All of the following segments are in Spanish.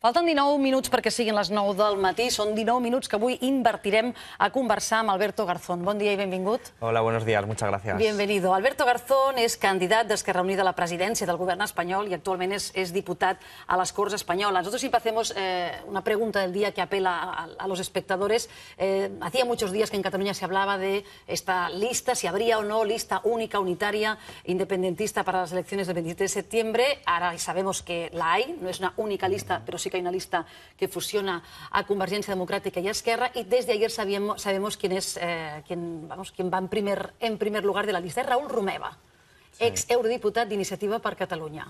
Falten 19 minuts perquè siguin les 9 del matí. Són 19 minuts que avui invertirem a conversar amb Alberto Garzón. Bon dia i benvingut. Hola, buenos días, muchas gracias. Bienvenido. Alberto Garzón és candidat d'Esquerra Unida a la presidència del govern espanyol y actualment és diputat a las Corts Españolas. Nosotros siempre hacemos una pregunta del día que apela a los espectadores. Hacía muchos días que en Cataluña se hablaba de esta lista, si habría o no lista única, unitaria, independentista para las elecciones del 23 de septiembre. Ahora sabemos que la hay, no es una única lista, pero sí que hay una lista que fusiona a Convergencia Democrática y a Esquerra, y desde ayer sabemos quién va en primer lugar de la lista. Es Raül Romeva, ex eurodiputat d'Iniciativa per Catalunya.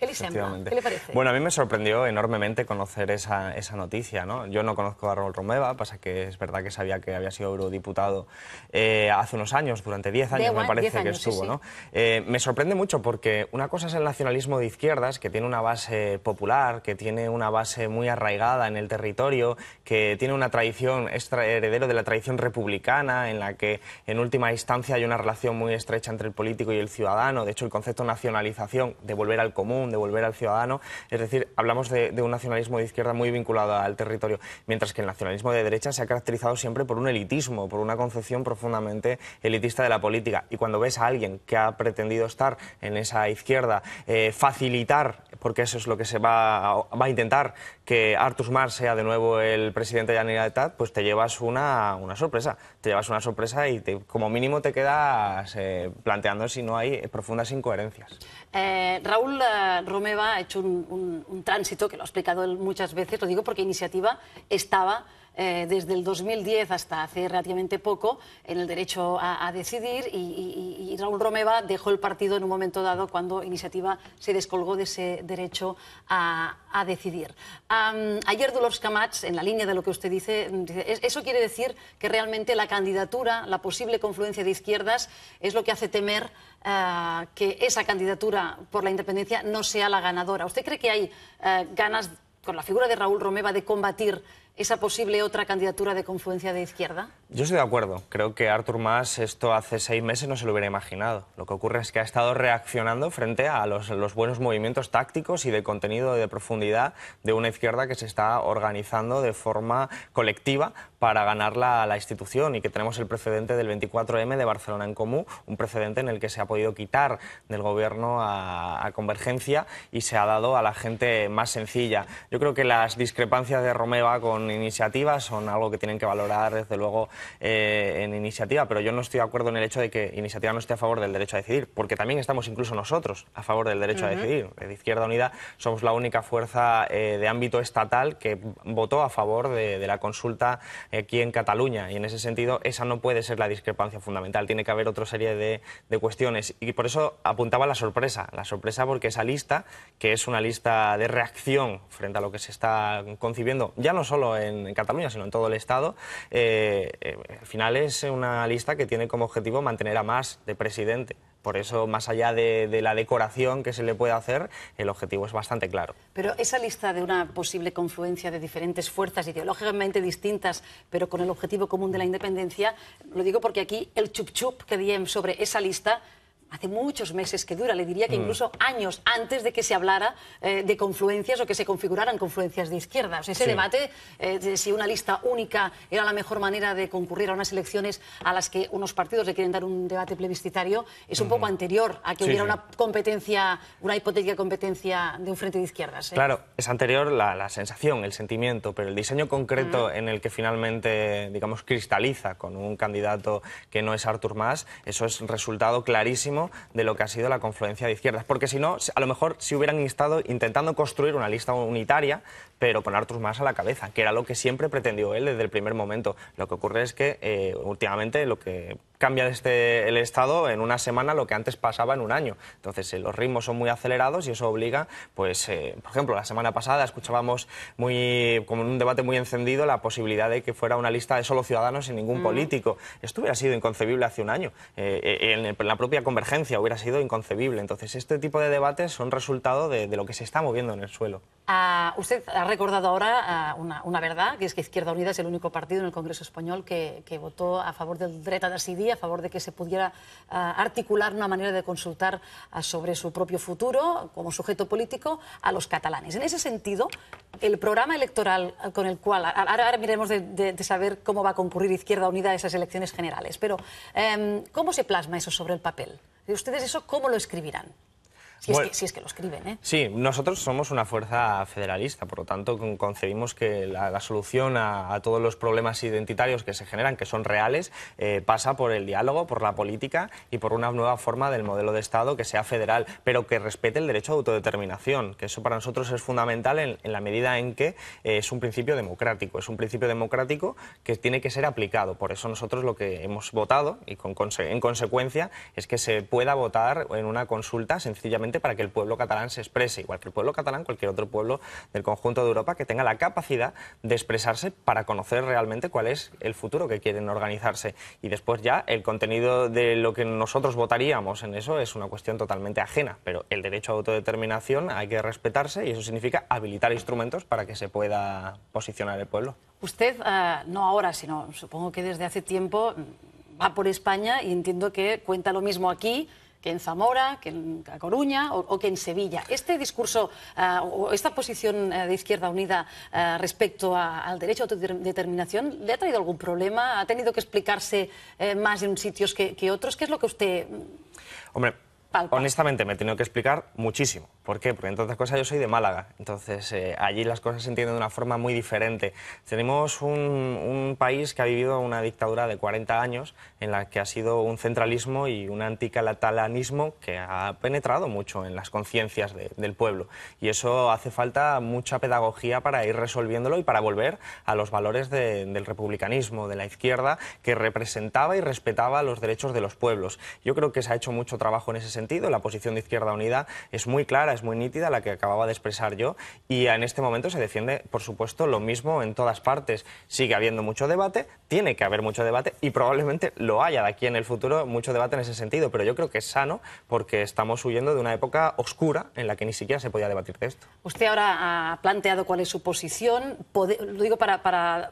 ¿Qué le sembla? ¿Qué le parece? Bueno, a mí me sorprendió enormemente conocer esa noticia, ¿no? Yo no conozco a Raül Romeva, pasa que es verdad que sabía que había sido eurodiputado hace unos años, durante 10 años me parece que estuvo, ¿no? Me sorprende mucho porque una cosa es el nacionalismo de izquierdas, que tiene una base popular, que tiene una base muy arraigada en el territorio, que tiene una tradición, es heredero de la tradición republicana, en la que en última instancia hay una relación muy estrecha entre el político y el ciudadano. De hecho, el concepto nacionalización, de volver al común, de volver al ciudadano, es decir, hablamos de un nacionalismo de izquierda muy vinculado al territorio, mientras que el nacionalismo de derecha se ha caracterizado siempre por un elitismo, por una concepción profundamente elitista de la política. Y cuando ves a alguien que ha pretendido estar en esa izquierda, facilitar, porque eso es lo que se va a intentar, que Artur Mas sea de nuevo el presidente de la Generalitat, pues te llevas una sorpresa. Te llevas una sorpresa y como mínimo te quedas planteando si no hay profundas incoherencias. Raül Romeva ha hecho un tránsito, que lo ha explicado él muchas veces, lo digo porque Iniciativa estaba desde el 2010 hasta hace relativamente poco en el derecho a decidir, y Raül Romeva dejó el partido en un momento dado cuando Iniciativa se descolgó de ese derecho a decidir. Ayer Dolors Camats, en la línea de lo que usted dice, eso quiere decir que realmente la candidatura, la posible confluencia de izquierdas, es lo que hace temer que esa candidatura por la independencia no sea la ganadora. ¿Usted cree que hay ganas, con la figura de Raül Romeva, de combatir esa posible otra candidatura de confluencia de izquierda? Yo estoy de acuerdo. Creo que Artur Mas esto hace 6 meses no se lo hubiera imaginado. Lo que ocurre es que ha estado reaccionando frente a los buenos movimientos tácticos y de contenido y de profundidad de una izquierda que se está organizando de forma colectiva para ganar la institución, y que tenemos el precedente del 24M de Barcelona en Comú, un precedente en el que se ha podido quitar del gobierno a Convergencia y se ha dado a la gente más sencilla. Yo creo que las discrepancias de Romeva con Iniciativa son algo que tienen que valorar desde luego en Iniciativa, pero yo no estoy de acuerdo en el hecho de que Iniciativa no esté a favor del derecho a decidir, porque también estamos incluso nosotros a favor del derecho a decidir. De Izquierda Unida somos la única fuerza de ámbito estatal que votó a favor de la consulta aquí en Cataluña, y en ese sentido esa no puede ser la discrepancia fundamental, tiene que haber otra serie de cuestiones, y por eso apuntaba la sorpresa porque esa lista, que es una lista de reacción frente a lo que se está concibiendo, ya no solo en Cataluña, sino en todo el Estado, al final es una lista que tiene como objetivo mantener a Mas de presidente. Por eso, más allá de la decoración que se le puede hacer, el objetivo es bastante claro. Pero esa lista de una posible confluencia de diferentes fuerzas ideológicamente distintas, pero con el objetivo común de la independencia, lo digo porque aquí el chup-chup que diem sobre esa lista hace muchos meses que dura, le diría que incluso años antes de que se hablara de confluencias o que se configuraran confluencias de izquierda. O sea, ese debate de si una lista única era la mejor manera de concurrir a unas elecciones a las que unos partidos le quieren dar un debate plebiscitario es un poco anterior a que hubiera una competencia, una hipotética competencia de un frente de izquierdas. Claro, es anterior la sensación, el sentimiento, pero el diseño concreto en el que finalmente, digamos, cristaliza con un candidato que no es Artur Mas, eso es resultado clarísimo de lo que ha sido la confluencia de izquierdas, porque si no, a lo mejor si hubieran estado intentando construir una lista unitaria, pero con Artur Mas a la cabeza, que era lo que siempre pretendió él desde el primer momento. Lo que ocurre es que últimamente lo que cambia el Estado en una semana lo que antes pasaba en un año. Entonces los ritmos son muy acelerados y eso obliga, pues, por ejemplo, la semana pasada escuchábamos como en un debate muy encendido la posibilidad de que fuera una lista de solo ciudadanos sin ningún político. Esto hubiera sido inconcebible hace un año. En la propia Convergencia hubiera sido inconcebible. Entonces este tipo de debates son resultado de lo que se está moviendo en el suelo. Usted ha recordado ahora una verdad, que es que Izquierda Unida es el único partido en el Congreso español que votó a favor del dret a decidir, a favor de que se pudiera articular una manera de consultar sobre su propio futuro como sujeto político a los catalanes. En ese sentido, el programa electoral con el cual, ahora miremos de saber cómo va a concurrir Izquierda Unida a esas elecciones generales, pero ¿cómo se plasma eso sobre el papel? ¿Ustedes eso cómo lo escribirán? Si es que lo escriben, ¿eh? Sí, nosotros somos una fuerza federalista, por lo tanto concebimos que la solución a todos los problemas identitarios que se generan, que son reales, pasa por el diálogo, por la política y por una nueva forma del modelo de Estado que sea federal, pero que respete el derecho a autodeterminación, que eso para nosotros es fundamental en la medida en que es un principio democrático, que tiene que ser aplicado. Por eso nosotros lo que hemos votado, y en consecuencia, es que se pueda votar en una consulta sencillamente para que el pueblo catalán se exprese, igual que el pueblo catalán, cualquier otro pueblo del conjunto de Europa que tenga la capacidad de expresarse para conocer realmente cuál es el futuro que quieren organizarse. Y después ya el contenido de lo que nosotros votaríamos en eso es una cuestión totalmente ajena, pero el derecho a autodeterminación hay que respetarse y eso significa habilitar instrumentos para que se pueda posicionar el pueblo. Usted, no ahora, sino supongo que desde hace tiempo, va por España y entiendo que cuenta lo mismo aquí que en Zamora, que en A Coruña o que en Sevilla. ¿Este discurso o esta posición de Izquierda Unida respecto al derecho a autodeterminación le ha traído algún problema? ¿Ha tenido que explicarse más en sitios que otros? ¿Qué es lo que usted Hombre, palpa? Honestamente me he tenido que explicar muchísimo. ¿Por qué? Porque entre otras cosas yo soy de Málaga, entonces allí las cosas se entienden de una forma muy diferente. Tenemos un país que ha vivido una dictadura de 40 años en la que ha sido un centralismo y un anticatalanismo que ha penetrado mucho en las conciencias del pueblo y eso hace falta mucha pedagogía para ir resolviéndolo y para volver a los valores del republicanismo, de la izquierda que representaba y respetaba los derechos de los pueblos. Yo creo que se ha hecho mucho trabajo en ese sentido, la posición de Izquierda Unida es muy clara, es muy nítida, la que acababa de expresar yo, y en este momento se defiende, por supuesto, lo mismo en todas partes. Sigue habiendo mucho debate, tiene que haber mucho debate y probablemente lo haya de aquí en el futuro mucho debate en ese sentido, pero yo creo que es sano porque estamos huyendo de una época oscura en la que ni siquiera se podía debatir de esto. Usted ahora ha planteado cuál es su posición, lo digo para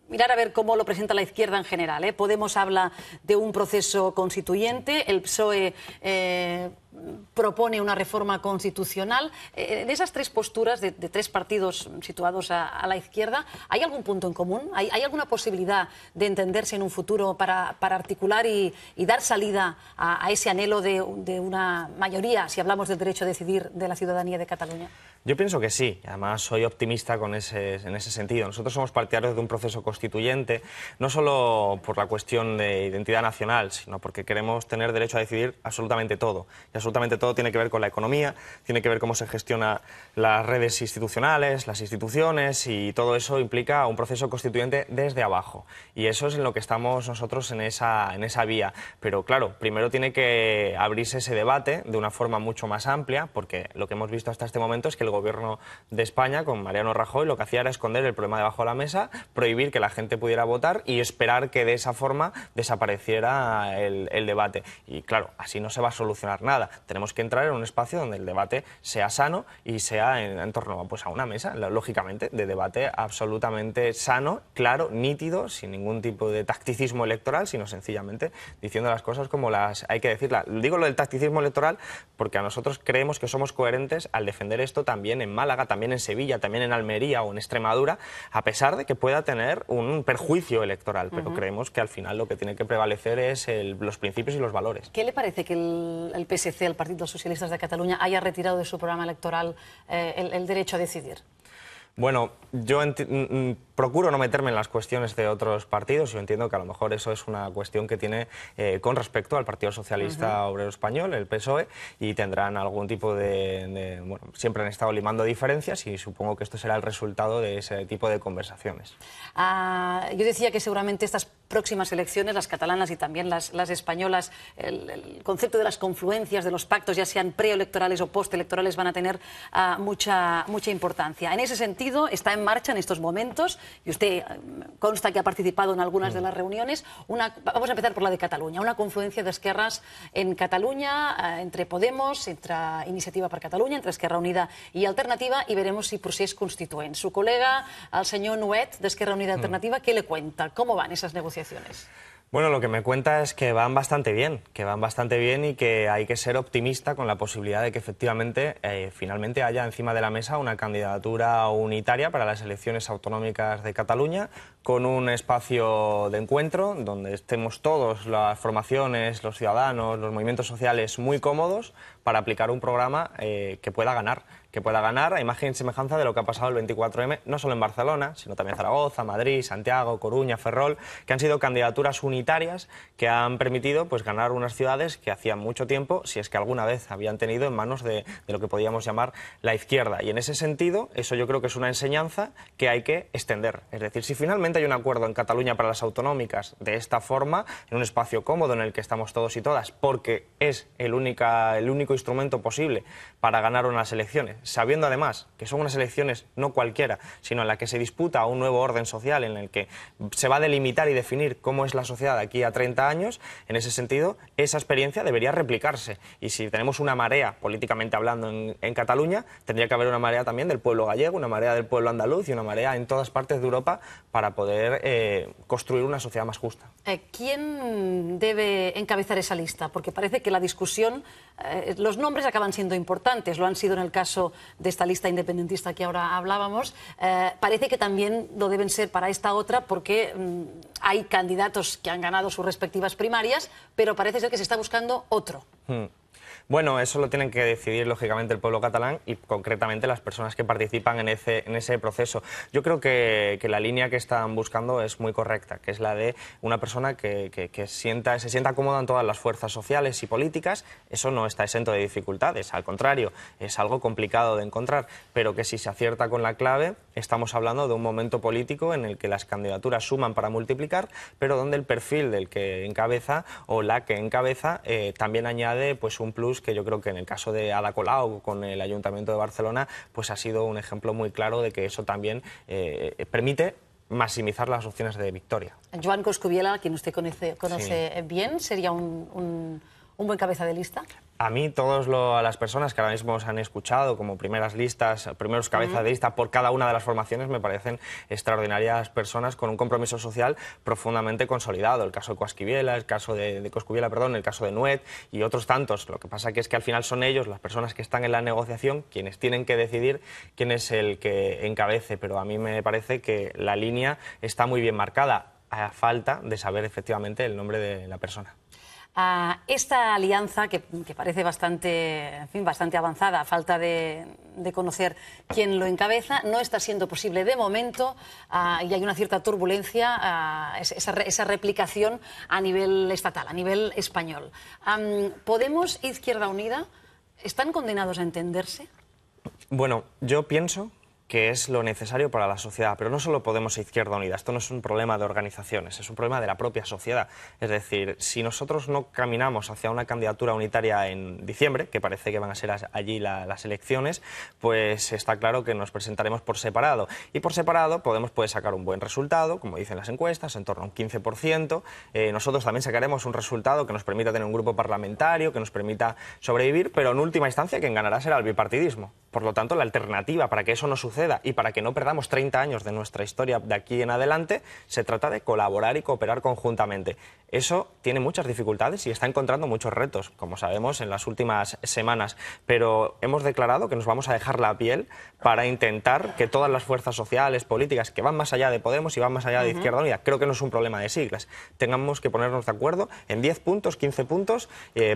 mirar a ver cómo lo presenta la izquierda en general, ¿eh? Podemos habla de un proceso constituyente, el PSOE propone una reforma constitucional. En esas tres posturas de tres partidos situados a la izquierda, ¿hay algún punto en común? ¿Hay alguna posibilidad de entenderse en un futuro para articular y dar salida a ese anhelo de una mayoría, si hablamos del derecho a decidir de la ciudadanía de Cataluña? Yo pienso que sí, además soy optimista en ese sentido. Nosotros somos partidarios de un proceso constituyente, no solo por la cuestión de identidad nacional, sino porque queremos tener derecho a decidir absolutamente todo. Y absolutamente todo tiene que ver con la economía, tiene que ver cómo se gestiona las redes institucionales, las instituciones, y todo eso implica un proceso constituyente desde abajo. Y eso es en lo que estamos nosotros en esa vía. Pero claro, primero tiene que abrirse ese debate de una forma mucho más amplia, porque lo que hemos visto hasta este momento es que el Gobierno de España, con Mariano Rajoy, lo que hacía era esconder el problema debajo de la mesa, prohibir que la gente pudiera votar y esperar que de esa forma desapareciera el debate. Y claro, así no se va a solucionar nada. Tenemos que entrar en un espacio donde el debate sea sano y sea en torno pues, a una mesa, lógicamente, de debate absolutamente sano, claro, nítido, sin ningún tipo de tacticismo electoral, sino sencillamente diciendo las cosas como las hay que decirlas. Digo lo del tacticismo electoral porque a nosotros creemos que somos coherentes al defender esto también en Málaga, también en Sevilla, también en Almería o en Extremadura, a pesar de que pueda tener un perjuicio electoral, pero creemos que al final lo que tiene que prevalecer es los principios y los valores. ¿Qué le parece que el PSC, el Partido Socialista de Cataluña, haya retirado de su programa electoral el derecho a decidir? Bueno, yo procuro no meterme en las cuestiones de otros partidos. Yo entiendo que a lo mejor eso es una cuestión que tiene con respecto al Partido Socialista Obrero Español, el PSOE, y tendrán algún tipo bueno, siempre han estado limando diferencias y supongo que esto será el resultado de ese tipo de conversaciones. Yo decía que seguramente estas próximas elecciones, las catalanas y también las españolas, el concepto de las confluencias, de los pactos, ya sean preelectorales o postelectorales, van a tener mucha importancia. En ese sentido, está en marcha en estos momentos, y usted consta que ha participado en algunas de las reuniones, vamos a empezar por la de Cataluña, una confluencia de esquerras en Cataluña, entre Podemos, entre Iniciativa per Catalunya, entre Esquerra Unida i Alternativa, y veremos si procés constituent. Su colega, el senyor Nuet, de Esquerra Unida y Alternativa, ¿qué le cuenta? ¿Cómo van esas negociaciones? Bueno, lo que me cuenta es que van bastante bien, y que hay que ser optimista con la posibilidad de que efectivamente finalmente haya encima de la mesa una candidatura unitaria para las elecciones autonómicas de Cataluña, con un espacio de encuentro donde estemos todos, las formaciones, los ciudadanos, los movimientos sociales muy cómodos para aplicar un programa que pueda ganar a imagen y semejanza de lo que ha pasado el 24M, no solo en Barcelona, sino también Zaragoza, Madrid, Santiago, Coruña, Ferrol, que han sido candidaturas unitarias que han permitido pues ganar unas ciudades que hacían mucho tiempo, si es que alguna vez habían tenido en manos de lo que podíamos llamar la izquierda. Y en ese sentido, eso yo creo que es una enseñanza que hay que extender. Es decir, si finalmente hay un acuerdo en Cataluña para las autonómicas de esta forma, en un espacio cómodo en el que estamos todos y todas, porque es el único instrumento posible para ganar unas elecciones, sabiendo además que son unas elecciones no cualquiera, sino en la que se disputa un nuevo orden social, en el que se va a delimitar y definir cómo es la sociedad de aquí a 30 años, en ese sentido, esa experiencia debería replicarse. Y si tenemos una marea, políticamente hablando, en Cataluña, tendría que haber una marea también del pueblo gallego, una marea del pueblo andaluz y una marea en todas partes de Europa para poder construir una sociedad más justa. ¿Quién debe encabezar esa lista? Porque parece que la discusión, los nombres acaban siendo importantes, lo han sido en el caso de esta lista independentista que ahora hablábamos, parece que también lo deben ser para esta otra porque hay candidatos que han ganado sus respectivas primarias, pero parece ser que se está buscando otro. Bueno, eso lo tienen que decidir, lógicamente, el pueblo catalán y, concretamente, las personas que participan en ese proceso. Yo creo que la línea que están buscando es muy correcta, que es la de una persona que se sienta cómoda en todas las fuerzas sociales y políticas. Eso no está exento de dificultades, al contrario, es algo complicado de encontrar, pero que si se acierta con la clave, estamos hablando de un momento político en el que las candidaturas suman para multiplicar, pero donde el perfil del que encabeza o la que encabeza también añade pues un plus que yo creo que en el caso de Ada Colau con el Ayuntamiento de Barcelona pues ha sido un ejemplo muy claro de que eso también permite maximizar las opciones de victoria. Joan Coscubiela, quien usted conoce Sí. bien, ¿sería un buen cabeza de lista? A mí, todas las personas que ahora mismo os han escuchado como primeras listas, primeros cabezas de lista por cada una de las formaciones, me parecen extraordinarias personas con un compromiso social profundamente consolidado. El caso de Coscubiela, el caso de Coscubiela, perdón, el caso de Nuet y otros tantos. Lo que pasa que es que al final son ellos, las personas que están en la negociación, quienes tienen que decidir quién es el que encabece. Pero a mí me parece que la línea está muy bien marcada, a falta de saber efectivamente el nombre de la persona. Esta alianza, que parece bastante avanzada, a falta de conocer quién lo encabeza, no está siendo posible de momento y hay una cierta turbulencia, esa replicación a nivel estatal, a nivel español. ¿Podemos, Izquierda Unida, están condenados a entenderse? Bueno, yo pienso que es lo necesario para la sociedad, pero no solo Podemos e Izquierda Unida, esto no es un problema de organizaciones, es un problema de la propia sociedad. Es decir, si nosotros no caminamos hacia una candidatura unitaria en diciembre, que parece que van a ser allí las elecciones, pues está claro que nos presentaremos por separado. Y por separado Podemos puede sacar un buen resultado, como dicen las encuestas, en torno a un 15%. Nosotros también sacaremos un resultado que nos permita tener un grupo parlamentario, que nos permita sobrevivir, pero en última instancia quien ganará será el bipartidismo. Por lo tanto, la alternativa para que eso no suceda y para que no perdamos 30 años de nuestra historia de aquí en adelante, se trata de colaborar y cooperar conjuntamente. Eso tiene muchas dificultades y está encontrando muchos retos, como sabemos en las últimas semanas, pero hemos declarado que nos vamos a dejar la piel para intentar que todas las fuerzas sociales, políticas, que van más allá de Podemos y van más allá de Izquierda Unida, creo que no es un problema de siglas, tengamos que ponernos de acuerdo en 10 puntos, 15 puntos,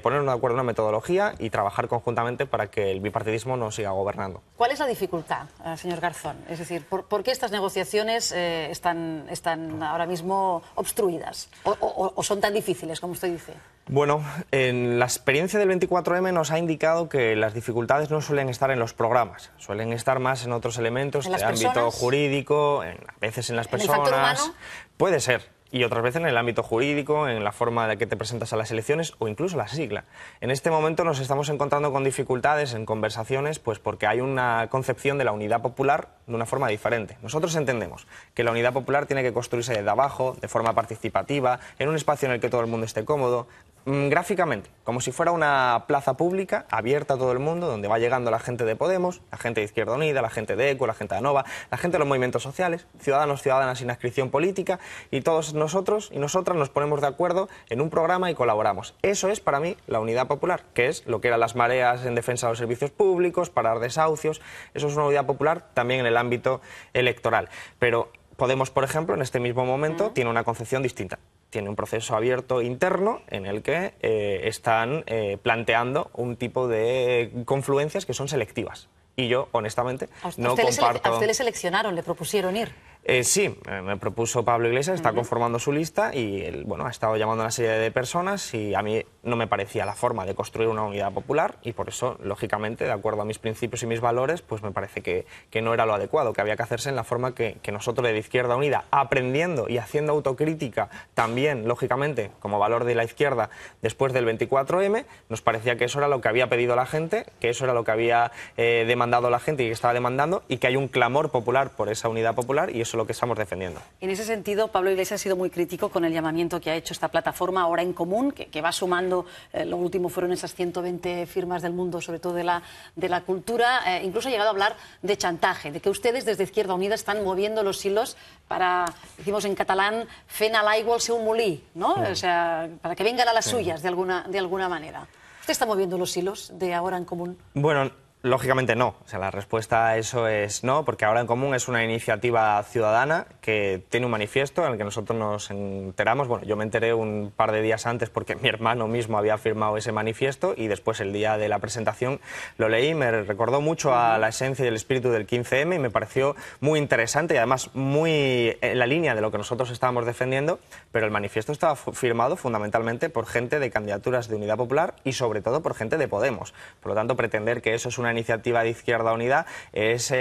ponernos de acuerdo en una metodología y trabajar conjuntamente para que el bipartidismo no siga gobernando. ¿Cuál es la dificultad, señor Garzón? Es decir, ¿por qué estas negociaciones están ahora mismo obstruidas? ¿O son tan difíciles, como usted dice? Bueno, en la experiencia del 24M nos ha indicado que las dificultades no suelen estar en los programas, suelen estar más en otros elementos de ámbito jurídico, a veces en las personas. ¿En el factor humano? Puede ser. Y otras veces en el ámbito jurídico, en la forma en la que te presentas a las elecciones o incluso la sigla. En este momento nos estamos encontrando con dificultades en conversaciones pues porque hay una concepción de la unidad popular de una forma diferente. Nosotros entendemos que la unidad popular tiene que construirse desde abajo, de forma participativa, en un espacio en el que todo el mundo esté cómodo. gráficamente, como si fuera una plaza pública abierta a todo el mundo, donde va llegando la gente de Podemos, la gente de Izquierda Unida, la gente de ECO, la gente de ANOVA, la gente de los movimientos sociales, ciudadanos, ciudadanas sin adscripción política, y todos nosotros y nosotras nos ponemos de acuerdo en un programa y colaboramos. Eso es para mí la unidad popular, que es lo que eran las mareas en defensa de los servicios públicos, parar desahucios. Eso es una unidad popular también en el ámbito electoral. Pero Podemos, por ejemplo, en este mismo momento tiene una concepción distinta. Tiene un proceso abierto interno en el que están planteando un tipo de confluencias que son selectivas. Y yo, honestamente, no comparto... ¿A usted le seleccionaron, le propusieron ir? Sí, me propuso Pablo Iglesias, está conformando su lista y él, bueno, ha estado llamando a una serie de personas y a mí no me parecía la forma de construir una unidad popular y por eso, lógicamente, de acuerdo a mis principios y mis valores, pues me parece que no era lo adecuado, que había que hacerse en la forma que nosotros de Izquierda Unida, aprendiendo y haciendo autocrítica también, lógicamente, como valor de la izquierda después del 24M, nos parecía que eso era lo que había pedido la gente, que eso era lo que había demandado la gente y que estaba demandando y que hay un clamor popular por esa unidad popular y eso es lo que estamos defendiendo. En ese sentido, Pablo Iglesias ha sido muy crítico con el llamamiento que ha hecho esta plataforma Ahora en Común, que va sumando, lo último fueron esas 120 firmas del mundo, sobre todo de la cultura, incluso ha llegado a hablar de chantaje, de que ustedes desde Izquierda Unida están moviendo los hilos para, decimos en catalán, fent a l'aigua el seu molí, ¿no? O sea, para que vengan a las suyas de alguna manera. ¿Usted está moviendo los hilos de Ahora en Común? Bueno, lógicamente no. O sea, la respuesta a eso es no, porque Ahora en Común es una iniciativa ciudadana que tiene un manifiesto en el que nosotros nos enteramos. Bueno, yo me enteré un par de días antes porque mi hermano mismo había firmado ese manifiesto y después el día de la presentación lo leí, me recordó mucho a la esencia y el espíritu del 15M y me pareció muy interesante y además muy en la línea de lo que nosotros estábamos defendiendo, pero el manifiesto estaba firmado fundamentalmente por gente de candidaturas de Unidad Popular y sobre todo por gente de Podemos. Por lo tanto, pretender que eso es una iniciativa de Izquierda Unida es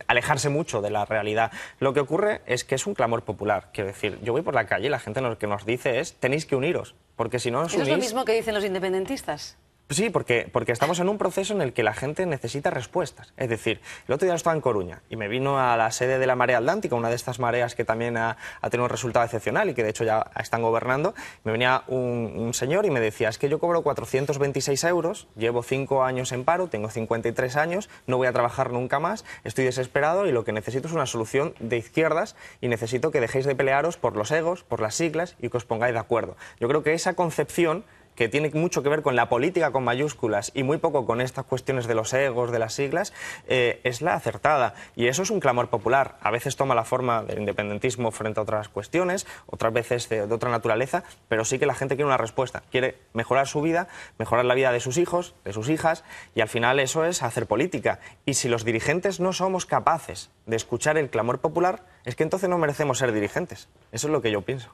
alejarse mucho de la realidad. Lo que ocurre es que es un clamor popular. Quiero decir, yo voy por la calle y la gente lo que nos dice es tenéis que uniros, porque si no os unís... ¿Eso es lo mismo que dicen los independentistas? Sí, porque estamos en un proceso en el que la gente necesita respuestas. Es decir, el otro día estaba en Coruña y me vino a la sede de la Marea Atlántica, una de estas mareas que también ha tenido un resultado excepcional y que de hecho ya están gobernando. Me venía un señor y me decía, es que yo cobro 426 euros, llevo 5 años en paro, tengo 53 años, no voy a trabajar nunca más, estoy desesperado y lo que necesito es una solución de izquierdas y necesito que dejéis de pelearos por los egos, por las siglas y que os pongáis de acuerdo. Yo creo que esa concepción que tiene mucho que ver con la política con mayúsculas y muy poco con estas cuestiones de los egos, de las siglas, es la acertada. Y eso es un clamor popular. A veces toma la forma del independentismo frente a otras cuestiones, otras veces de otra naturaleza, pero sí que la gente quiere una respuesta. Quiere mejorar su vida, mejorar la vida de sus hijos, de sus hijas, y al final eso es hacer política. Y si los dirigentes no somos capaces de escuchar el clamor popular, es que entonces no merecemos ser dirigentes. Eso es lo que yo pienso.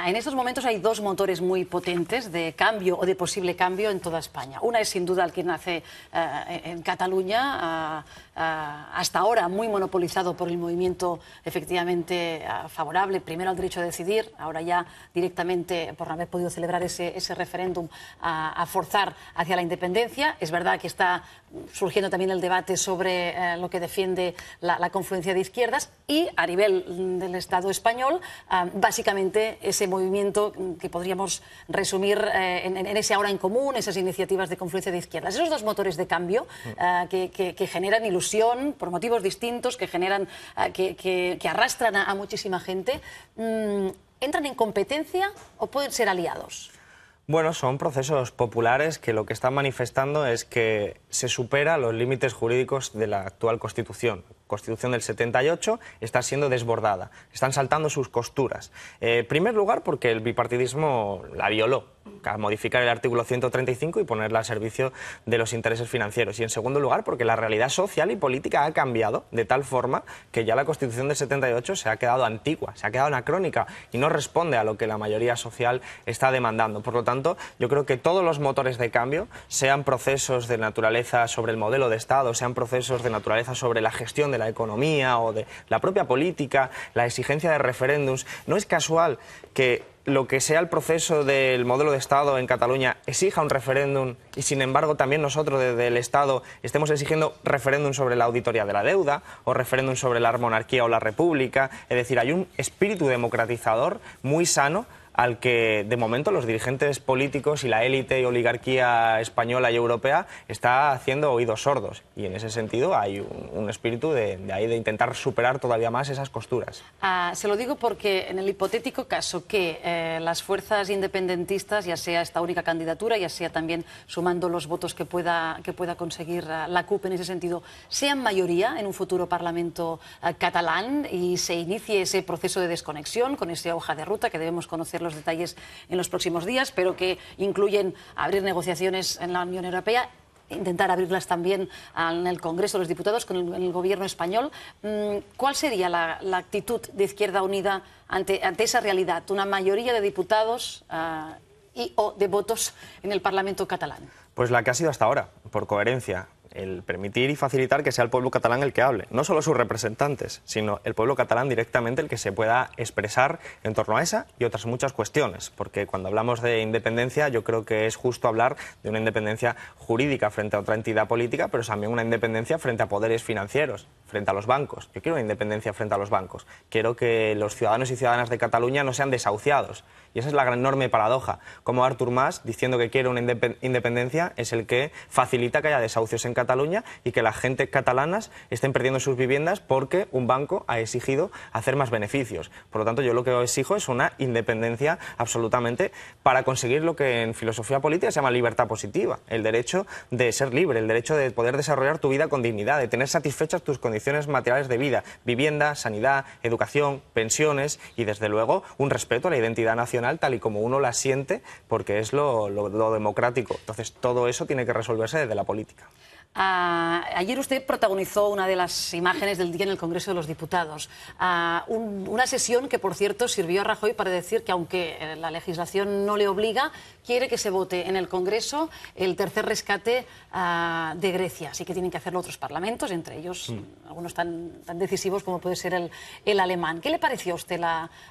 En estos momentos hay dos motores muy potentes de cambio o de posible cambio en toda España. Una es sin duda el que nace en Cataluña, hasta ahora muy monopolizado por el movimiento efectivamente favorable, primero al derecho a decidir, ahora ya directamente por no haber podido celebrar ese referéndum a forzar hacia la independencia. Es verdad que está surgiendo también el debate sobre lo que defiende la confluencia de izquierdas y a nivel del Estado español, básicamente ese movimiento que podríamos resumir en ese Ahora en Común, esas iniciativas de confluencia de izquierdas. Esos dos motores de cambio que generan ilusión por motivos distintos, que generan, que arrastran a muchísima gente, ¿entran en competencia o pueden ser aliados? Bueno, son procesos populares que lo que están manifestando es que se supera los límites jurídicos de la actual Constitución. La Constitución del 78 está siendo desbordada, están saltando sus costuras. En primer lugar, porque el bipartidismo la violó, al modificar el artículo 135 y ponerla al servicio de los intereses financieros. Y en segundo lugar, porque la realidad social y política ha cambiado de tal forma que ya la Constitución del 78 se ha quedado antigua, se ha quedado anacrónica y no responde a lo que la mayoría social está demandando. Por lo tanto, yo creo que todos los motores de cambio, sean procesos de naturaleza sobre el modelo de Estado, sean procesos de naturaleza sobre la gestión de la economía o de la propia política, la exigencia de referéndums, no es casual que lo que sea el proceso del modelo de Estado en Cataluña exija un referéndum y sin embargo también nosotros desde el Estado estemos exigiendo referéndum sobre la auditoría de la deuda o referéndum sobre la monarquía o la república. Es decir, hay un espíritu democratizador muy sano al que de momento los dirigentes políticos y la élite y oligarquía española y europea está haciendo oídos sordos. Y en ese sentido hay un espíritu de intentar superar todavía más esas costuras. Se lo digo porque en el hipotético caso que las fuerzas independentistas, ya sea esta única candidatura, ya sea también sumando los votos que pueda conseguir la CUP en ese sentido, sean mayoría en un futuro Parlamento catalán y se inicie ese proceso de desconexión con esa hoja de ruta que debemos conocer los detalles en los próximos días, pero que incluyen abrir negociaciones en la Unión Europea, intentar abrirlas también en el Congreso de los Diputados con el gobierno español. ¿Cuál sería la actitud de Izquierda Unida ante esa realidad? Una mayoría de diputados o de votos en el Parlamento catalán. Pues la que ha sido hasta ahora, por coherencia. El permitir y facilitar que sea el pueblo catalán el que hable, no solo sus representantes, sino el pueblo catalán directamente el que se pueda expresar en torno a esa y otras muchas cuestiones, porque cuando hablamos de independencia yo creo que es justo hablar de una independencia jurídica frente a otra entidad política, pero también una independencia frente a poderes financieros, frente a los bancos. Yo quiero una independencia frente a los bancos, quiero que los ciudadanos y ciudadanas de Cataluña no sean desahuciados. Y esa es la gran enorme paradoja, como Artur Mas, diciendo que quiere una independencia, es el que facilita que haya desahucios en Cataluña y que las gentes catalanas estén perdiendo sus viviendas porque un banco ha exigido hacer más beneficios. Por lo tanto, yo lo que exijo es una independencia absolutamente para conseguir lo que en filosofía política se llama libertad positiva, el derecho de ser libre, el derecho de poder desarrollar tu vida con dignidad, de tener satisfechas tus condiciones materiales de vida, vivienda, sanidad, educación, pensiones y, desde luego, un respeto a la identidad nacional tal y como uno la siente, porque es lo democrático. Entonces, todo eso tiene que resolverse desde la política. Ayer usted protagonizó una de las imágenes del día en el Congreso de los Diputados. Una sesión que, por cierto, sirvió a Rajoy para decir que, aunque la legislación no le obliga, quiere que se vote en el Congreso el tercer rescate de Grecia. Así que tienen que hacerlo otros parlamentos, entre ellos algunos tan decisivos como puede ser el alemán. ¿Qué le pareció a usted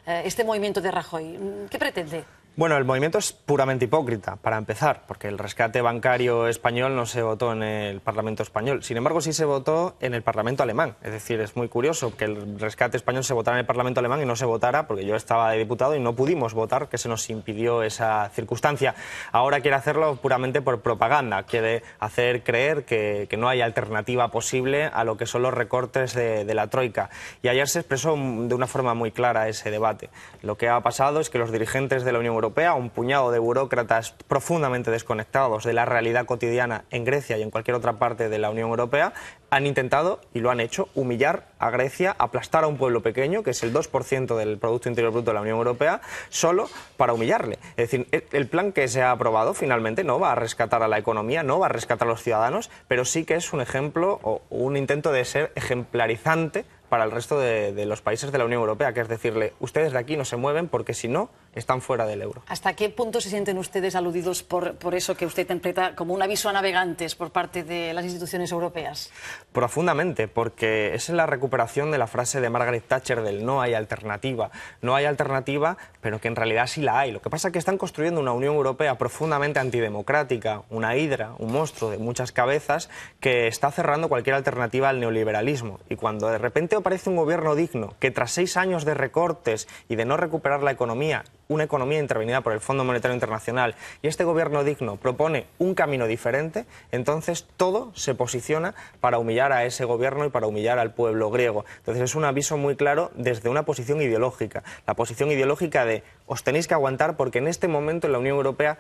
este movimiento de Rajoy? ¿Qué pretende? Bueno, el movimiento es puramente hipócrita, para empezar, porque el rescate bancario español no se votó en el Parlamento español. Sin embargo, sí se votó en el Parlamento alemán. Es decir, es muy curioso que el rescate español se votara en el Parlamento alemán y no se votara, porque yo estaba de diputado y no pudimos votar, que se nos impidió esa circunstancia. Ahora quiere hacerlo puramente por propaganda, quiere hacer creer que no hay alternativa posible a lo que son los recortes de la Troika. Y ayer se expresó de una forma muy clara ese debate. Lo que ha pasado es que los dirigentes de la Unión Europea, un puñado de burócratas profundamente desconectados de la realidad cotidiana en Grecia y en cualquier otra parte de la Unión Europea, han intentado, y lo han hecho, humillar a Grecia, aplastar a un pueblo pequeño, que es el 2% del Producto Interior Bruto de la Unión Europea, solo para humillarle. Es decir, el plan que se ha aprobado finalmente no va a rescatar a la economía, no va a rescatar a los ciudadanos, pero sí que es un ejemplo o un intento de ser ejemplarizante para el resto de los países de la Unión Europea, que es decirle, ustedes de aquí no se mueven porque si no, están fuera del euro. ¿Hasta qué punto se sienten ustedes aludidos por eso que usted interpreta como un aviso a navegantes por parte de las instituciones europeas? Profundamente, porque es la recuperación de la frase de Margaret Thatcher del no hay alternativa. No hay alternativa, pero que en realidad sí la hay. Lo que pasa es que están construyendo una Unión Europea profundamente antidemocrática, una hidra, un monstruo de muchas cabezas que está cerrando cualquier alternativa al neoliberalismo. Y cuando de repente aparece un gobierno digno que tras 6 años de recortes y de no recuperar la economía, una economía intervenida por el Fondo Monetario Internacional, y este gobierno digno propone un camino diferente, entonces todo se posiciona para humillar a ese gobierno y para humillar al pueblo griego. Entonces es un aviso muy claro desde una posición ideológica, la posición ideológica de os tenéis que aguantar porque en este momento en la Unión Europea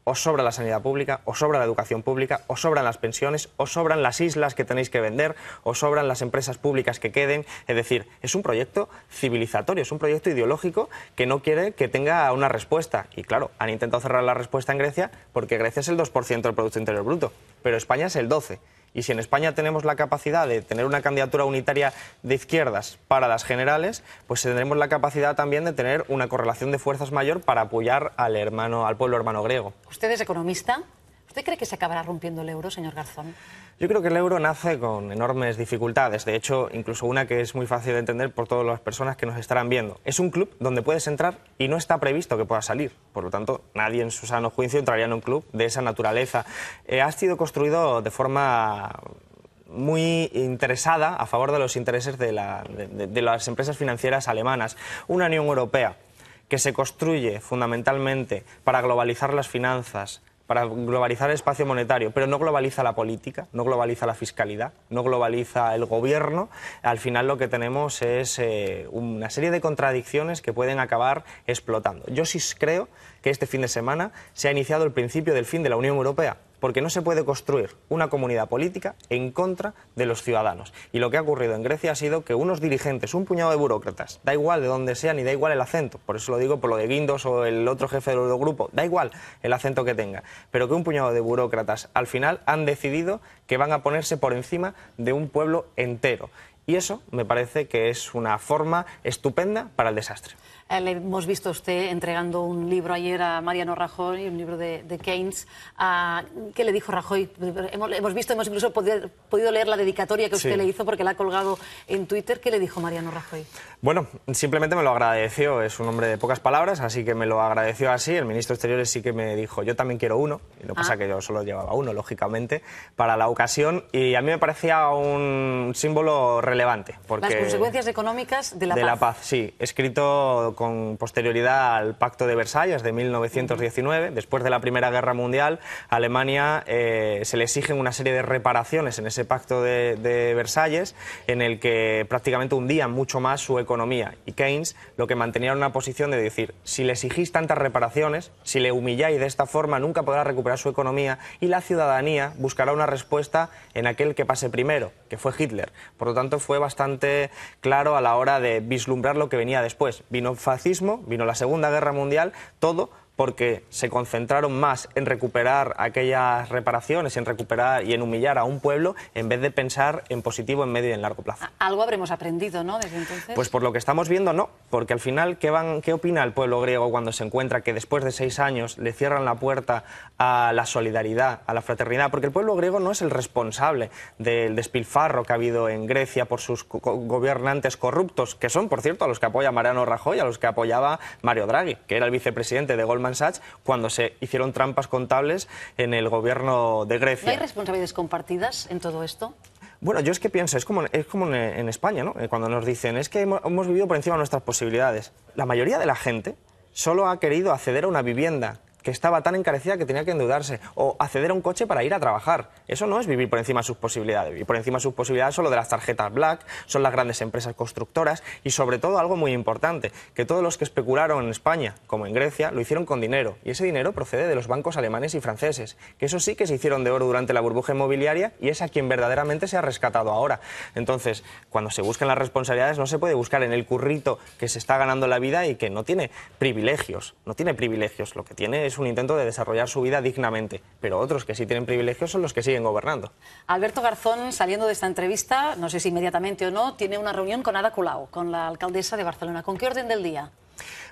os sobra la sanidad pública, os sobra la educación pública, os sobran las pensiones, os sobran las islas que tenéis que vender, os sobran las empresas públicas que queden. Es decir, es un proyecto civilizatorio, es un proyecto ideológico que no quiere que tenga una respuesta. Y claro, han intentado cerrar la respuesta en Grecia porque Grecia es el 2% del Producto Interior Bruto, pero España es el 12%. Y si en España tenemos la capacidad de tener una candidatura unitaria de izquierdas para las generales, pues tendremos la capacidad también de tener una correlación de fuerzas mayor para apoyar al pueblo hermano griego. ¿Usted es economista? ¿Usted cree que se acabará rompiendo el euro, señor Garzón? Yo creo que el euro nace con enormes dificultades, de hecho, incluso una que es muy fácil de entender por todas las personas que nos estarán viendo. Es un club donde puedes entrar y no está previsto que puedas salir, por lo tanto, nadie en su sano juicio entraría en un club de esa naturaleza. Ha sido construido de forma muy interesada a favor de los intereses de las empresas financieras alemanas. Una Unión Europea que se construye fundamentalmente para globalizar las finanzas, para globalizar el espacio monetario, pero no globaliza la política, no globaliza la fiscalidad, no globaliza el gobierno, al final lo que tenemos es una serie de contradicciones que pueden acabar explotando. Yo sí creo que este fin de semana se ha iniciado el principio del fin de la Unión Europea, porque no se puede construir una comunidad política en contra de los ciudadanos. Y lo que ha ocurrido en Grecia ha sido que unos dirigentes, un puñado de burócratas, da igual de dónde sean y da igual el acento, por eso lo digo por lo de Guindos o el otro jefe del Eurogrupo, da igual el acento que tenga, pero que un puñado de burócratas al final han decidido que van a ponerse por encima de un pueblo entero. Y eso me parece que es una forma estupenda para el desastre. Le hemos visto a usted entregando un libro ayer a Mariano Rajoy, un libro de Keynes. ¿Qué le dijo Rajoy? Hemos incluso podido leer la dedicatoria que usted le hizo porque la ha colgado en Twitter. ¿Qué le dijo Mariano Rajoy? Bueno, simplemente me lo agradeció. Es un hombre de pocas palabras, así que me lo agradeció así. El ministro de Exteriores sí que me dijo, yo también quiero uno. Y lo que pasa es que yo solo llevaba uno, lógicamente, para la ocasión. Y a mí me parecía un símbolo relevante. Porque las consecuencias económicas de la paz. De la paz, sí. Escrito con posterioridad al Pacto de Versalles de 1919. Después de la Primera Guerra Mundial, a Alemania se le exigen una serie de reparaciones en ese Pacto de Versalles, en el que prácticamente hundían mucho más su economía. Y Keynes lo que mantenía era una posición de decir, si le exigís tantas reparaciones, si le humilláis de esta forma, nunca podrá recuperar su economía y la ciudadanía buscará una respuesta en aquel que pase primero, que fue Hitler. Por lo tanto, fue bastante claro a la hora de vislumbrar lo que venía después. Vino fascismo, vino la Segunda Guerra Mundial, todo porque se concentraron más en recuperar aquellas reparaciones, en recuperar y en humillar a un pueblo, en vez de pensar en positivo en medio y en largo plazo. Algo habremos aprendido, ¿no?, desde entonces. Pues por lo que estamos viendo, no, porque al final, ¿qué opina el pueblo griego cuando se encuentra que después de 6 años le cierran la puerta a la solidaridad, a la fraternidad? Porque el pueblo griego no es el responsable del despilfarro que ha habido en Grecia por sus gobernantes corruptos, que son, por cierto, a los que apoya Mariano Rajoy, a los que apoyaba Mario Draghi, que era el vicepresidente de Goldman Sachs, cuando se hicieron trampas contables en el gobierno de Grecia. ¿No hay responsabilidades compartidas en todo esto? Bueno, yo es que pienso, es como en España, ¿no? Cuando nos dicen, es que hemos vivido por encima de nuestras posibilidades. La mayoría de la gente solo ha querido acceder a una vivienda que estaba tan encarecida que tenía que endeudarse, o acceder a un coche para ir a trabajar. Eso no es vivir por encima de sus posibilidades. Vivir por encima de sus posibilidades son lo de las tarjetas Black, son las grandes empresas constructoras y, sobre todo, algo muy importante, que todos los que especularon en España, como en Grecia, lo hicieron con dinero. Y ese dinero procede de los bancos alemanes y franceses, que eso sí que se hicieron de oro durante la burbuja inmobiliaria y es a quien verdaderamente se ha rescatado ahora. Entonces, cuando se buscan las responsabilidades, no se puede buscar en el currito que se está ganando la vida y que no tiene privilegios. No tiene privilegios, lo que tiene es un intento de desarrollar su vida dignamente, pero otros que sí tienen privilegios son los que siguen gobernando. Alberto Garzón, saliendo de esta entrevista, no sé si inmediatamente o no, tiene una reunión con Ada Colau, con la alcaldesa de Barcelona. ¿Con qué orden del día?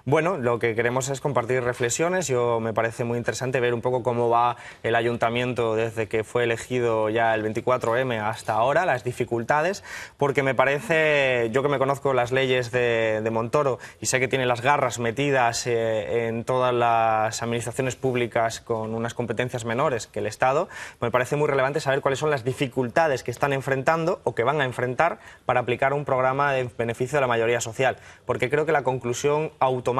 Bueno, lo que queremos es compartir reflexiones. Me parece muy interesante ver un poco cómo va el ayuntamiento desde que fue elegido ya el 24M hasta ahora, las dificultades, porque me parece, yo que me conozco las leyes de Montoro y sé que tiene las garras metidas en todas las administraciones públicas con unas competencias menores que el Estado, me parece muy relevante saber cuáles son las dificultades que están enfrentando o que van a enfrentar para aplicar un programa de beneficio de la mayoría social, porque creo que la conclusión automática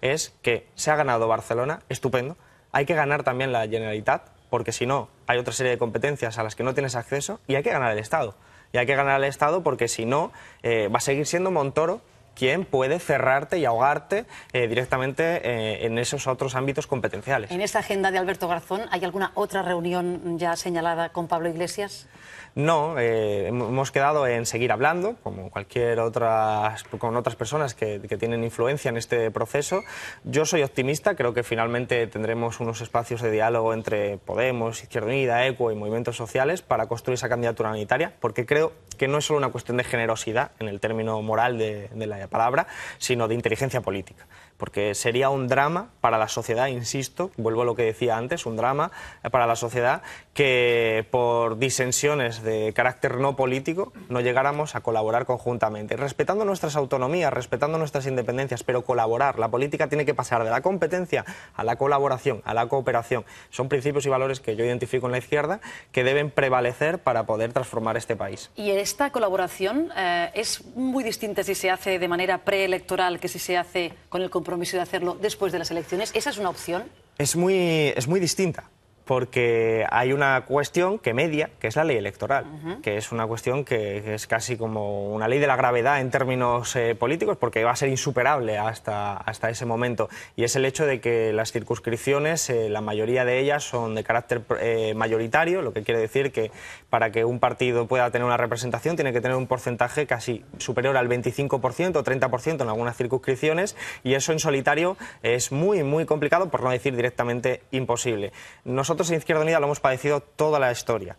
es que se ha ganado Barcelona, estupendo, hay que ganar también la Generalitat, porque si no hay otra serie de competencias a las que no tienes acceso, y hay que ganar el Estado. Y hay que ganar el Estado porque si no va a seguir siendo Montoro quien puede cerrarte y ahogarte directamente en esos otros ámbitos competenciales. ¿En esta agenda de Alberto Garzón hay alguna otra reunión ya señalada con Pablo Iglesias? No, hemos quedado en seguir hablando, como con otras personas que tienen influencia en este proceso. Yo soy optimista, creo que finalmente tendremos unos espacios de diálogo entre Podemos, Izquierda Unida, ECUO y movimientos sociales para construir esa candidatura unitaria, porque creo que no es solo una cuestión de generosidad, en el término moral de la palabra, sino de inteligencia política. Porque sería un drama para la sociedad, insisto, vuelvo a lo que decía antes, un drama para la sociedad que por disensiones de carácter no político no llegáramos a colaborar conjuntamente, respetando nuestras autonomías, respetando nuestras independencias, pero colaborar. La política tiene que pasar de la competencia a la colaboración, a la cooperación. Son principios y valores que yo identifico en la izquierda que deben prevalecer para poder transformar este país. Y esta colaboración es muy distinta si se hace de manera preelectoral que si se hace con el compromiso de hacerlo después de las elecciones? ¿Esa es una opción? Es muy distinta, porque hay una cuestión que media, que es la ley electoral, que es una cuestión que es casi como una ley de la gravedad en términos políticos, porque va a ser insuperable hasta ese momento, y es el hecho de que las circunscripciones, la mayoría de ellas son de carácter mayoritario, lo que quiere decir que para que un partido pueda tener una representación tiene que tener un porcentaje casi superior al 25% o 30% en algunas circunscripciones, y eso en solitario es muy complicado, por no decir directamente imposible. Nosotros en Izquierda Unida lo hemos padecido toda la historia.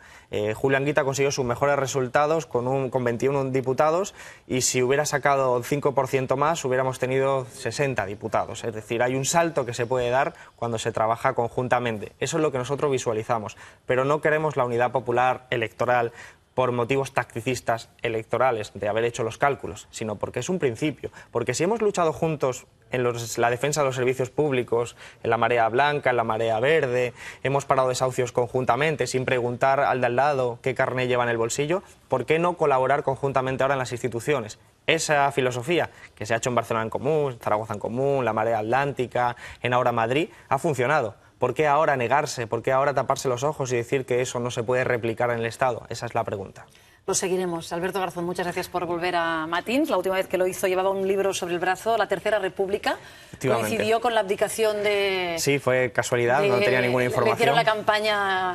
Julio Anguita consiguió sus mejores resultados con 21 diputados, y si hubiera sacado 5% más hubiéramos tenido 60 diputados. Es decir, hay un salto que se puede dar cuando se trabaja conjuntamente. Eso es lo que nosotros visualizamos, pero no queremos la unidad popular electoral por motivos tacticistas electorales, de haber hecho los cálculos, sino porque es un principio. Porque si hemos luchado juntos en la defensa de los servicios públicos, en la marea blanca, en la marea verde, hemos parado desahucios conjuntamente, sin preguntar al de al lado qué carné lleva en el bolsillo, ¿por qué no colaborar conjuntamente ahora en las instituciones? Esa filosofía que se ha hecho en Barcelona en Común, Zaragoza en Común, la marea atlántica, en Ahora Madrid, ha funcionado. ¿Por qué ahora negarse? ¿Por qué ahora taparse los ojos y decir que eso no se puede replicar en el Estado? Esa es la pregunta. Lo seguiremos. Alberto Garzón, muchas gracias por volver a Matins. La última vez que lo hizo llevaba un libro sobre el brazo, La Tercera República. Coincidió con la abdicación de... Sí, fue casualidad, no tenía ninguna información. Le hicieron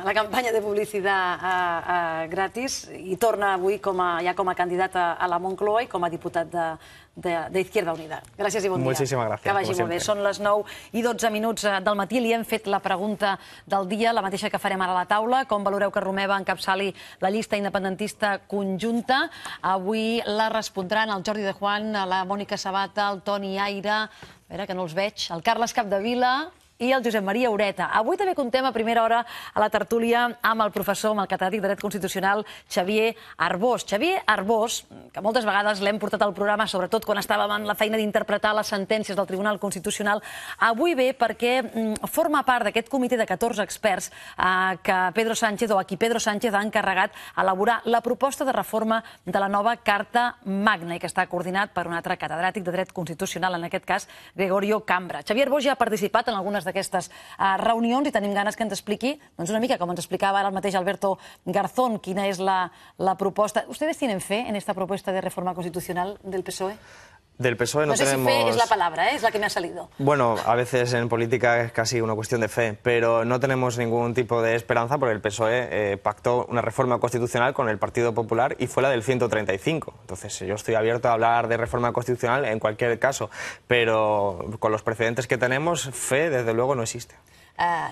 la campanya de publicitat gratis i torna avui ja com a candidat a la Moncloa i com a diputat d'Izquierda Unida. Gràcies i bon dia. Moltíssimes gràcies. Que vagi molt bé. Són les 9:12 del matí. Li hem fet la pregunta del dia, la mateixa que farem ara a la taula. Com valoreu que Romeva encapçali la llista independentista conjunta? Avui la respondran el Jordi de Juan, la Mònica Sabata, el Toni Aire, a veure que no els veig, el Carles Capdevila i el Josep Maria Ureta. Avui també contem a primera hora a la tertúlia amb el professor, amb el catedràtic de Dret Constitucional, Xavier Arbós. Xavier Arbós, que moltes vegades l'hem portat al programa, sobretot quan estàvem en la feina d'interpretar les sentències del Tribunal Constitucional, avui ve perquè forma part d'aquest comitè de 14 experts que Pedro Sánchez, o a qui Pedro Sánchez ha encarregat elaborar la proposta de reforma de la nova Carta Magna i que està coordinat per un altre catedràtic de Dret Constitucional, en aquest cas Gregorio Cambra. Xavier Arbós ja ha participat en algunes d'aquestes reunions i tenim ganes que ens expliqui una mica, com ens explicava ara el mateix Alberto Garzón, quina és la proposta. ¿Ustedes tienen fe en esta propuesta de reforma constitucional del PSOE? Del PSOE no tenemos... No sé si fe es la palabra, es la que me ha salido. Bueno, a veces en política es casi una cuestión de fe, pero no tenemos ningún tipo de esperanza porque el PSOE pactó una reforma constitucional con el Partido Popular y fue la del 135. Entonces yo estoy abierto a hablar de reforma constitucional en cualquier caso, pero con los precedentes que tenemos, fe desde luego no existe.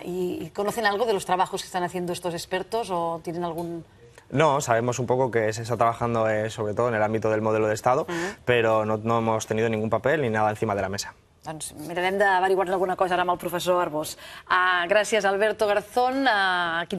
¿Y conocen algo de los trabajos que están haciendo estos expertos o tienen algún...? No, sabemos un poco que se está trabajando sobre todo en el ámbito del modelo de Estado, pero no hemos tenido ningún papel ni nada encima de la mesa. Doncs mirarem d'averiguar alguna cosa ara amb el professor Arbós. Gràcies, Alberto Garzón.